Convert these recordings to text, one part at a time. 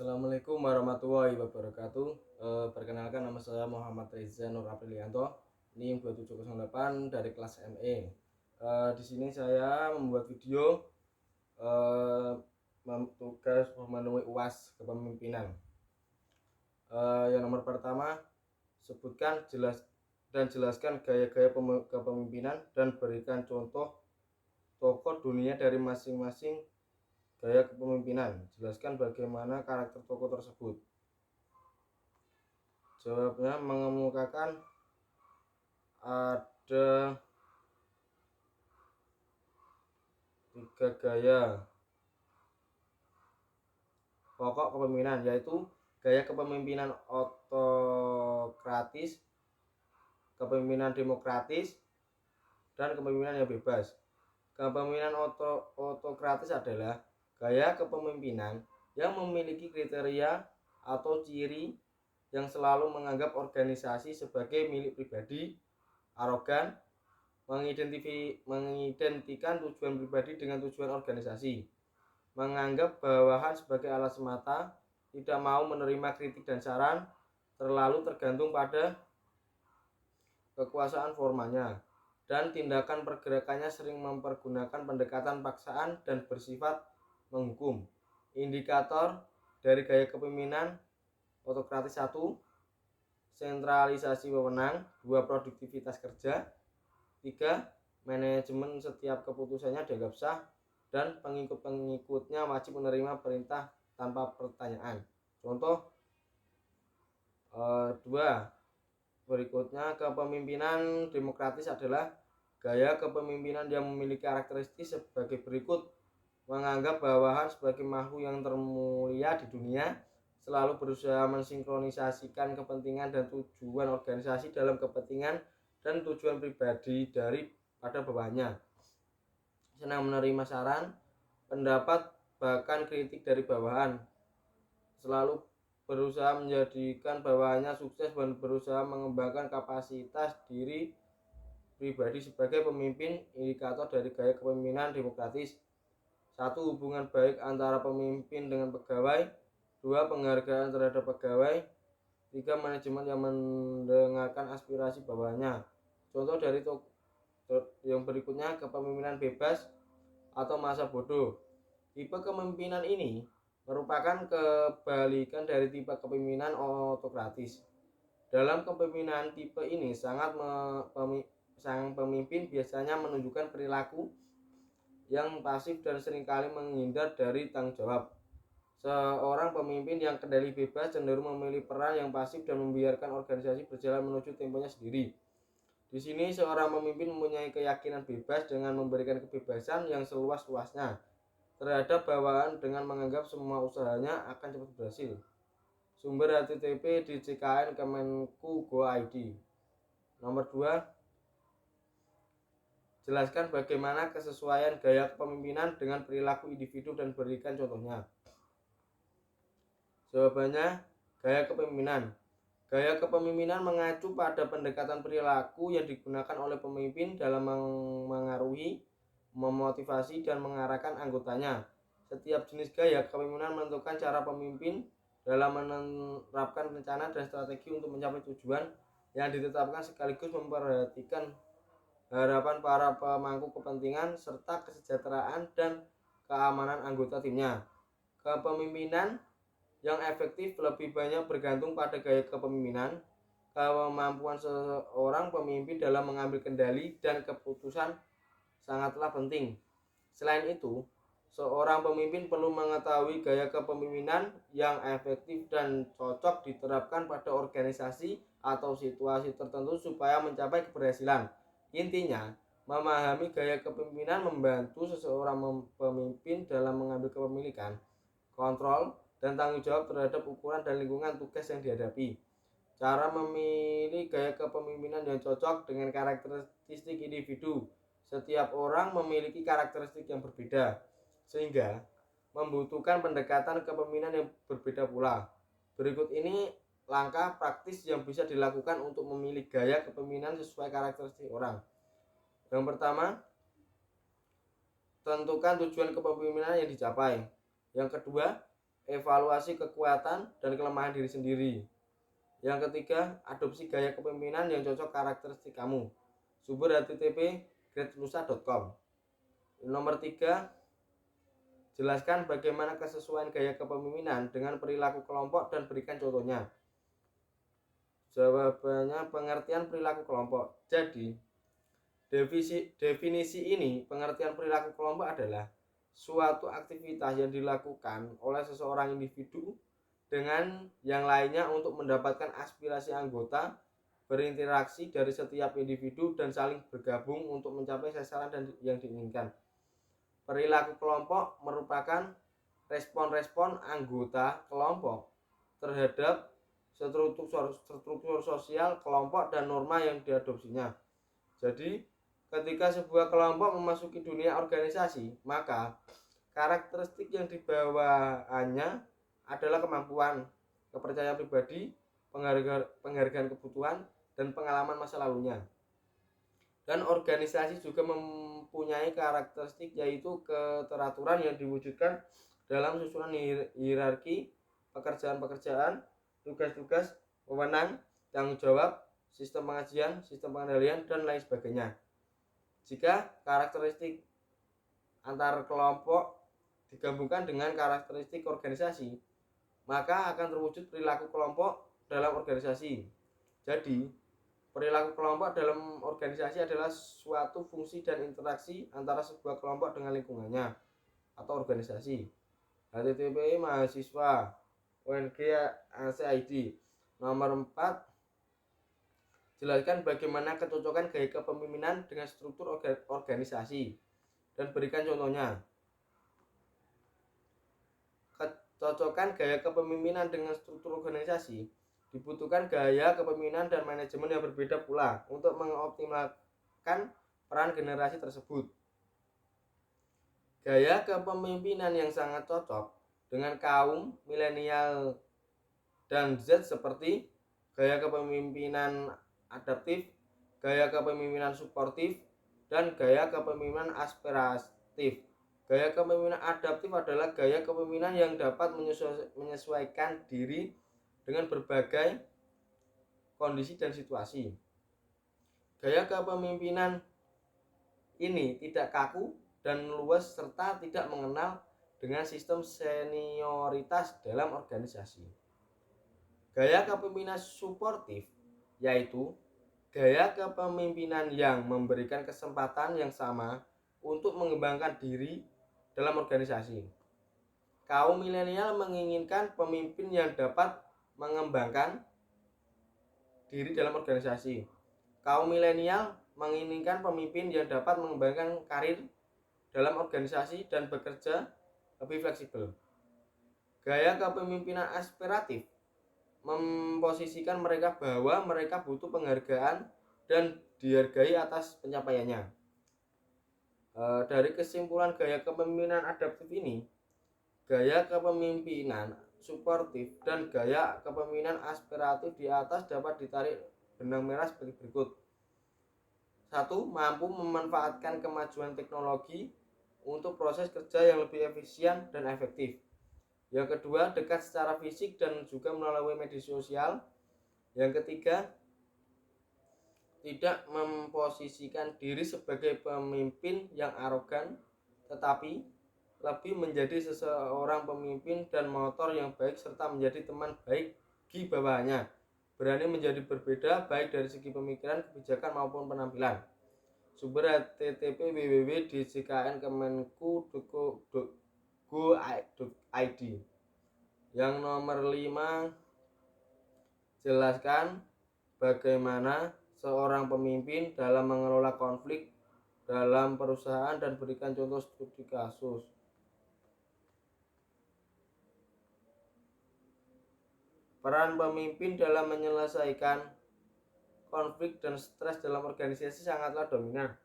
Assalamualaikum warahmatullahi wabarakatuh. Perkenalkan, nama saya Muhammad Reza Nur Aprilianto, NIM 2708 dari kelas ME. Di sini saya membuat video tugas memenuhi UAS kepemimpinan. Yang nomor pertama, sebutkan jelaskan gaya-gaya kepemimpinan dan berikan contoh tokoh dunia dari masing-masing gaya kepemimpinan. Jelaskan bagaimana karakter tokoh tersebut. Jawabnya mengemukakan ada 3 gaya pokok kepemimpinan, yaitu gaya kepemimpinan otokratis, kepemimpinan demokratis, dan kepemimpinan yang bebas. Kepemimpinan otokratis adalah gaya kepemimpinan yang memiliki kriteria atau ciri yang selalu menganggap organisasi sebagai milik pribadi, arogan, mengidentikan tujuan pribadi dengan tujuan organisasi, menganggap bawahan sebagai alat semata, tidak mau menerima kritik dan saran, terlalu tergantung pada kekuasaan formalnya, dan tindakan pergerakannya sering mempergunakan pendekatan paksaan dan bersifat menghukum. Indikator dari gaya kepemimpinan otokratis: 1. Sentralisasi wewenang. 2. Produktivitas kerja. 3. Manajemen setiap keputusannya dianggap sah dan pengikut-pengikutnya wajib menerima perintah tanpa pertanyaan. Contoh 2. Berikutnya, kepemimpinan demokratis adalah gaya kepemimpinan yang memiliki karakteristik sebagai berikut: menganggap bawahan sebagai makhluk yang termulia di dunia, selalu berusaha mensinkronisasikan kepentingan dan tujuan organisasi dalam kepentingan dan tujuan pribadi daripada bawahannya, senang menerima saran, pendapat, bahkan kritik dari bawahan, selalu berusaha menjadikan bawahannya sukses dan berusaha mengembangkan kapasitas diri pribadi sebagai pemimpin. Indikator dari gaya kepemimpinan demokratis: 1. Hubungan baik antara pemimpin dengan pegawai. 2. Penghargaan terhadap pegawai. 3. Manajemen yang mendengarkan aspirasi bawahannya. Contoh dari yang berikutnya: kepemimpinan bebas atau masa bodoh. Tipe kepemimpinan ini merupakan kebalikan dari tipe kepemimpinan otokratis. Dalam kepemimpinan tipe ini, sang pemimpin biasanya menunjukkan perilaku yang pasif dan seringkali menghindar dari tanggung jawab. Seorang pemimpin yang kendali bebas cenderung memilih peran yang pasif dan membiarkan organisasi berjalan menuju temponya sendiri. Di sini, seorang pemimpin mempunyai keyakinan bebas dengan memberikan kebebasan yang seluas-luasnya terhadap bawahan dengan menganggap semua usahanya akan cepat berhasil. Sumber http djkn kemenku.go.id. Nomor 2. Jelaskan bagaimana kesesuaian gaya kepemimpinan dengan perilaku individu dan berikan contohnya. Jawabannya, gaya kepemimpinan. Gaya kepemimpinan mengacu pada pendekatan perilaku yang digunakan oleh pemimpin dalam mengaruhi, memotivasi, dan mengarahkan anggotanya. Setiap jenis gaya kepemimpinan menentukan cara pemimpin dalam menerapkan rencana dan strategi untuk mencapai tujuan yang ditetapkan, sekaligus memperhatikan harapan para pemangku kepentingan serta kesejahteraan dan keamanan anggota timnya. Kepemimpinan yang efektif lebih banyak bergantung pada gaya kepemimpinan. Kemampuan seorang pemimpin dalam mengambil kendali dan keputusan sangatlah penting. Selain itu, seorang pemimpin perlu mengetahui gaya kepemimpinan yang efektif dan cocok diterapkan pada organisasi atau situasi tertentu supaya mencapai keberhasilan. Intinya, memahami gaya kepemimpinan membantu seseorang pemimpin dalam mengambil kepemilikan, kontrol, dan tanggung jawab terhadap ukuran dan lingkungan tugas yang dihadapi. Cara memilih gaya kepemimpinan yang cocok dengan karakteristik individu. Setiap orang memiliki karakteristik yang berbeda, sehingga membutuhkan pendekatan kepemimpinan yang berbeda pula. Berikut ini langkah praktis yang bisa dilakukan untuk memilih gaya kepemimpinan sesuai karakteristik orang. Yang pertama, tentukan tujuan kepemimpinan yang dicapai. Yang kedua, evaluasi kekuatan dan kelemahan diri sendiri. Yang ketiga, adopsi gaya kepemimpinan yang cocok karakteristik kamu. Sumber http://greatlusa.com. Nomor 3, jelaskan bagaimana kesesuaian gaya kepemimpinan dengan perilaku kelompok dan berikan contohnya. Jawabannya, pengertian perilaku kelompok. Jadi, definisi ini, pengertian perilaku kelompok adalah suatu aktivitas yang dilakukan oleh seseorang individu dengan yang lainnya untuk mendapatkan aspirasi anggota, berinteraksi dari setiap individu, dan saling bergabung untuk mencapai sasaran yang diinginkan. Perilaku kelompok merupakan respon-respon anggota kelompok terhadap struktur sosial kelompok dan norma yang diadopsinya. Jadi, ketika sebuah kelompok memasuki dunia organisasi, maka karakteristik yang dibawaannya adalah kemampuan, kepercayaan pribadi, penghargaan kebutuhan, dan pengalaman masa lalunya. Dan organisasi juga mempunyai karakteristik yaitu keteraturan yang diwujudkan dalam susunan hierarki, pekerjaan-pekerjaan, tugas-tugas, wewenang, tanggung jawab, sistem pengajian, sistem pengendalian, dan lain sebagainya. Jika karakteristik antar kelompok digabungkan dengan karakteristik organisasi, maka akan terwujud perilaku kelompok dalam organisasi. Jadi, perilaku kelompok dalam organisasi adalah suatu fungsi dan interaksi antara sebuah kelompok dengan lingkungannya atau organisasi. http mahasiswa UNG ACID. Nomor 4, jelaskan bagaimana kecocokan gaya kepemimpinan dengan struktur organisasi dan berikan contohnya. Kecocokan gaya kepemimpinan dengan struktur organisasi dibutuhkan gaya kepemimpinan dan manajemen yang berbeda pula untuk mengoptimalkan peran generasi tersebut. Gaya kepemimpinan yang sangat cocok dengan kaum milenial dan Z seperti gaya kepemimpinan adaptif, gaya kepemimpinan suportif, dan gaya kepemimpinan aspiratif. Gaya kepemimpinan adaptif adalah gaya kepemimpinan yang dapat menyesuaikan diri dengan berbagai kondisi dan situasi. Gaya kepemimpinan ini tidak kaku dan luas serta tidak mengenal dengan sistem senioritas dalam organisasi. Gaya kepemimpinan suportif yaitu gaya kepemimpinan yang memberikan kesempatan yang sama untuk mengembangkan diri dalam organisasi. Kaum milenial menginginkan pemimpin yang dapat mengembangkan diri dalam organisasi. Kaum milenial menginginkan pemimpin yang dapat mengembangkan karir dalam organisasi dan bekerja lebih fleksibel. Gaya kepemimpinan aspiratif memposisikan mereka bahwa mereka butuh penghargaan dan dihargai atas pencapaiannya. Dari kesimpulan gaya kepemimpinan adaptif ini, gaya kepemimpinan suportif dan gaya kepemimpinan aspiratif di atas dapat ditarik benang merah sebagai berikut. 1. Mampu memanfaatkan kemajuan teknologi untuk proses kerja yang lebih efisien dan efektif. Yang kedua, dekat secara fisik dan juga melalui media sosial. Yang ketiga, tidak memposisikan diri sebagai pemimpin yang arogan, tetapi lebih menjadi seseorang pemimpin dan motor yang baik serta menjadi teman baik bagi bawahannya. Berani menjadi berbeda baik dari segi pemikiran, kebijakan maupun penampilan. Sumber http://www.djkn.kemenku.go.id. Yang nomor 5, jelaskan bagaimana seorang pemimpin dalam mengelola konflik dalam perusahaan dan berikan contoh studi kasus. Peran pemimpin dalam menyelesaikan konflik dan stres dalam organisasi sangatlah dominan.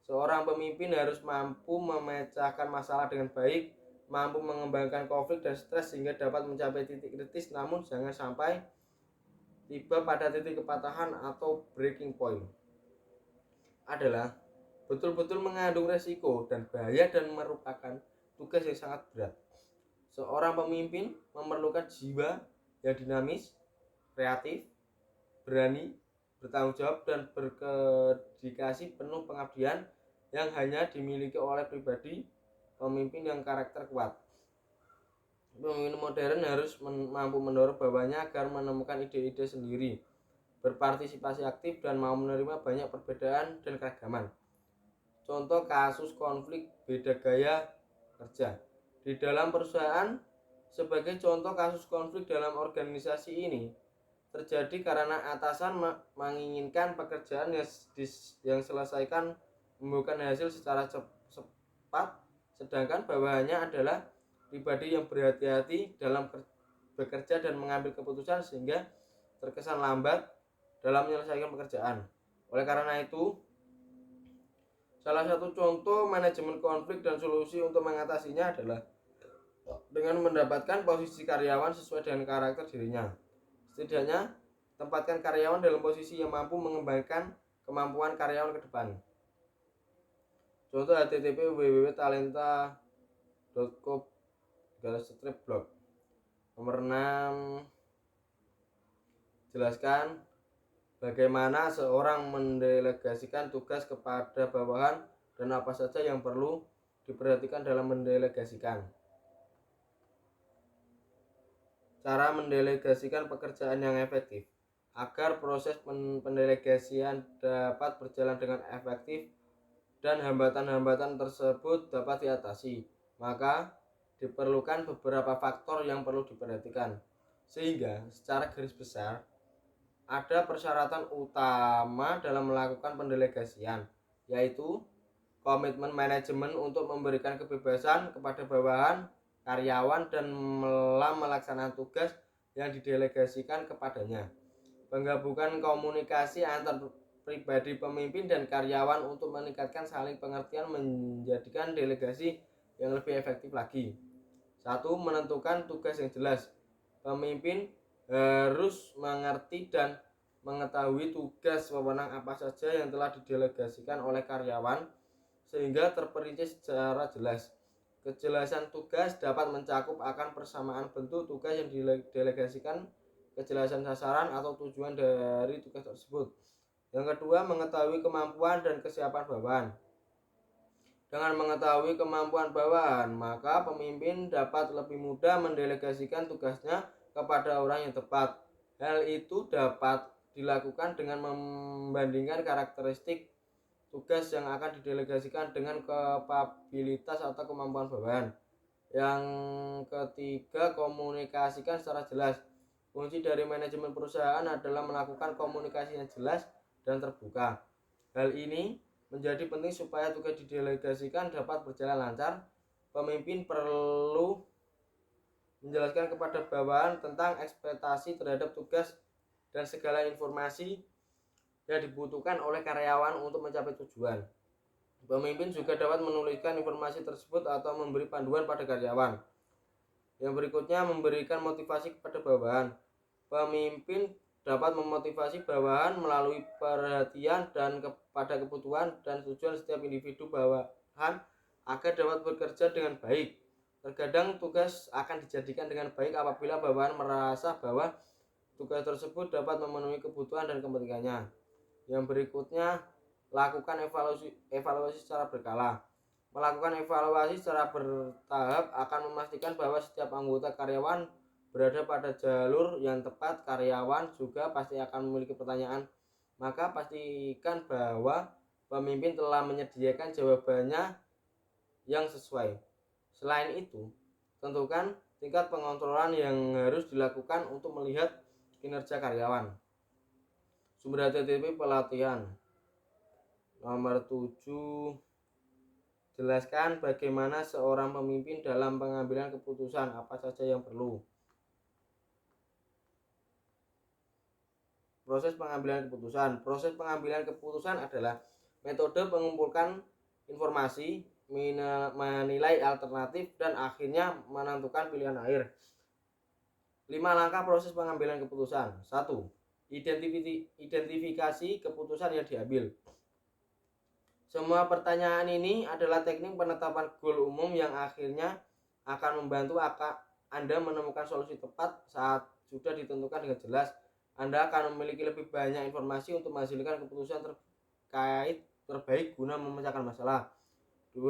Seorang pemimpin harus mampu memecahkan masalah dengan baik, mampu mengembangkan konflik dan stres sehingga dapat mencapai titik kritis, namun jangan sampai tiba pada titik kepatahan atau breaking point. Adalah betul-betul mengandung resiko dan bahaya dan merupakan tugas yang sangat berat. Seorang pemimpin memerlukan jiwa yang dinamis, kreatif, berani, bertanggung jawab, dan berdedikasi penuh pengabdian yang hanya dimiliki oleh pribadi pemimpin yang karakter kuat. Pemimpin modern harus mampu mendorong bawahannya agar menemukan ide-ide sendiri, berpartisipasi aktif, dan mau menerima banyak perbedaan dan keragaman. Contoh kasus konflik beda gaya kerja di dalam perusahaan. Sebagai contoh kasus konflik dalam organisasi ini terjadi karena atasan menginginkan pekerjaan yang selesaikan membuahkan hasil secara cepat, sedangkan bawahannya adalah pribadi yang berhati-hati dalam bekerja dan mengambil keputusan sehingga terkesan lambat dalam menyelesaikan pekerjaan. Oleh karena itu, salah satu contoh manajemen konflik dan solusi untuk mengatasinya adalah dengan mendapatkan posisi karyawan sesuai dengan karakter dirinya. Setidaknya, tempatkan karyawan dalam posisi yang mampu mengembangkan kemampuan karyawan ke depan. Contoh http www.talenta.co/blog. Nomor 6, jelaskan bagaimana seorang mendelegasikan tugas kepada bawahan dan apa saja yang perlu diperhatikan dalam mendelegasikan. Cara mendelegasikan pekerjaan yang efektif. Agar proses pendelegasian dapat berjalan dengan efektif dan hambatan-hambatan tersebut dapat diatasi, maka diperlukan beberapa faktor yang perlu diperhatikan. Sehingga secara garis besar ada persyaratan utama dalam melakukan pendelegasian, yaitu komitmen manajemen untuk memberikan kebebasan kepada bawahan, karyawan, dan melaksanakan tugas yang didelegasikan kepadanya. Penggabungan komunikasi antar pribadi pemimpin dan karyawan untuk meningkatkan saling pengertian menjadikan delegasi yang lebih efektif lagi. 1. Menentukan tugas yang jelas. Pemimpin harus mengerti dan mengetahui tugas wewenang apa saja yang telah didelegasikan oleh karyawan sehingga terperinci secara jelas. Kejelasan tugas dapat mencakup akan persamaan bentuk tugas yang didelegasikan, kejelasan sasaran atau tujuan dari tugas tersebut. Yang kedua, mengetahui kemampuan dan kesiapan bawahan. Dengan mengetahui kemampuan bawahan, maka pemimpin dapat lebih mudah mendelegasikan tugasnya kepada orang yang tepat. Hal itu dapat dilakukan dengan membandingkan karakteristik tugas yang akan didelegasikan dengan kapabilitas atau kemampuan bawahan. Yang ketiga, komunikasikan secara jelas. Kunci dari manajemen perusahaan adalah melakukan komunikasi yang jelas dan terbuka. Hal ini menjadi penting supaya tugas didelegasikan dapat berjalan lancar. Pemimpin perlu menjelaskan kepada bawahan tentang ekspektasi terhadap tugas dan segala informasi yang dibutuhkan oleh karyawan untuk mencapai tujuan. Pemimpin juga dapat menuliskan informasi tersebut atau memberi panduan pada karyawan. Yang berikutnya, memberikan motivasi kepada bawahan. Pemimpin dapat memotivasi bawahan melalui perhatian dan kepada kebutuhan dan tujuan setiap individu bawahan agar dapat bekerja dengan baik. Terkadang tugas akan dijadikan dengan baik apabila bawahan merasa bahwa tugas tersebut dapat memenuhi kebutuhan dan kepentingannya. Yang berikutnya, lakukan evaluasi secara berkala. Melakukan evaluasi secara bertahap akan memastikan bahwa setiap anggota karyawan berada pada jalur yang tepat. Karyawan juga pasti akan memiliki pertanyaan, maka pastikan bahwa pemimpin telah menyediakan jawabannya yang sesuai. Selain itu, tentukan tingkat pengontrolan yang harus dilakukan untuk melihat kinerja karyawan. Sumber http pelatihan. Nomor 7, jelaskan bagaimana seorang pemimpin dalam pengambilan keputusan, apa saja yang perlu. Proses pengambilan keputusan. Proses pengambilan keputusan adalah metode mengumpulkan informasi, menilai alternatif, dan akhirnya menentukan pilihan akhir. 5 langkah proses pengambilan keputusan. 1. Identifikasi keputusan yang diambil. Semua pertanyaan ini adalah teknik penetapan goal umum yang akhirnya akan membantu Anda menemukan solusi tepat saat sudah ditentukan dengan jelas. Anda akan memiliki lebih banyak informasi untuk menghasilkan keputusan terbaik guna memecahkan masalah. 2.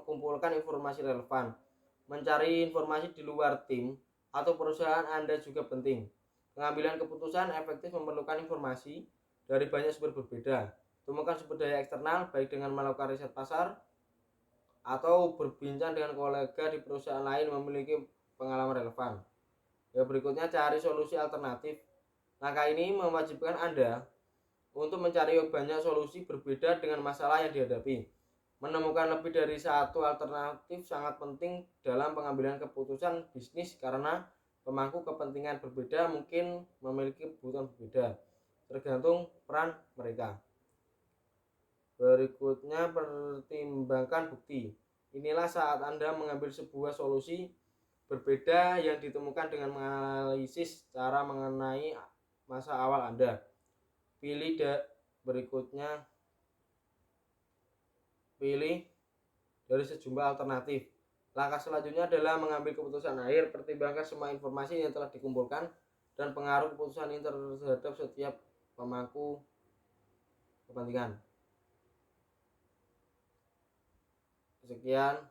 Kumpulkan informasi relevan. Mencari informasi di luar tim atau perusahaan Anda juga penting. Pengambilan keputusan efektif memerlukan informasi dari banyak sumber berbeda. Temukan sumber daya eksternal, baik dengan melakukan riset pasar atau berbincang dengan kolega di perusahaan lain memiliki pengalaman relevan. Yang berikutnya, cari solusi alternatif. Langkah ini mewajibkan Anda untuk mencari banyak solusi berbeda dengan masalah yang dihadapi. Menemukan lebih dari satu alternatif sangat penting dalam pengambilan keputusan bisnis karena pemangku kepentingan berbeda mungkin memiliki kebutuhan berbeda, tergantung peran mereka. Berikutnya, pertimbangkan bukti. Inilah saat Anda mengambil sebuah solusi berbeda yang ditemukan dengan menganalisis cara mengenai masa awal Anda. Pilih dari sejumlah alternatif. Langkah selanjutnya adalah mengambil keputusan akhir. Pertimbangkan semua informasi yang telah dikumpulkan dan pengaruh keputusan ini terhadap setiap pemangku kepentingan. Sekian.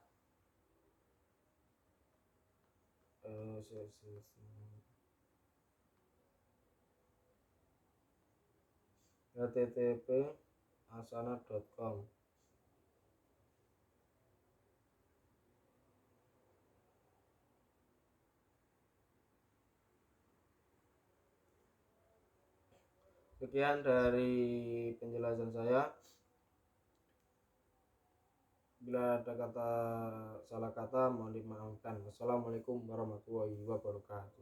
http://asana.com. Sekian dari penjelasan saya. Bila ada salah kata mohon dimaafkan. Wassalamualaikum warahmatullahi wabarakatuh.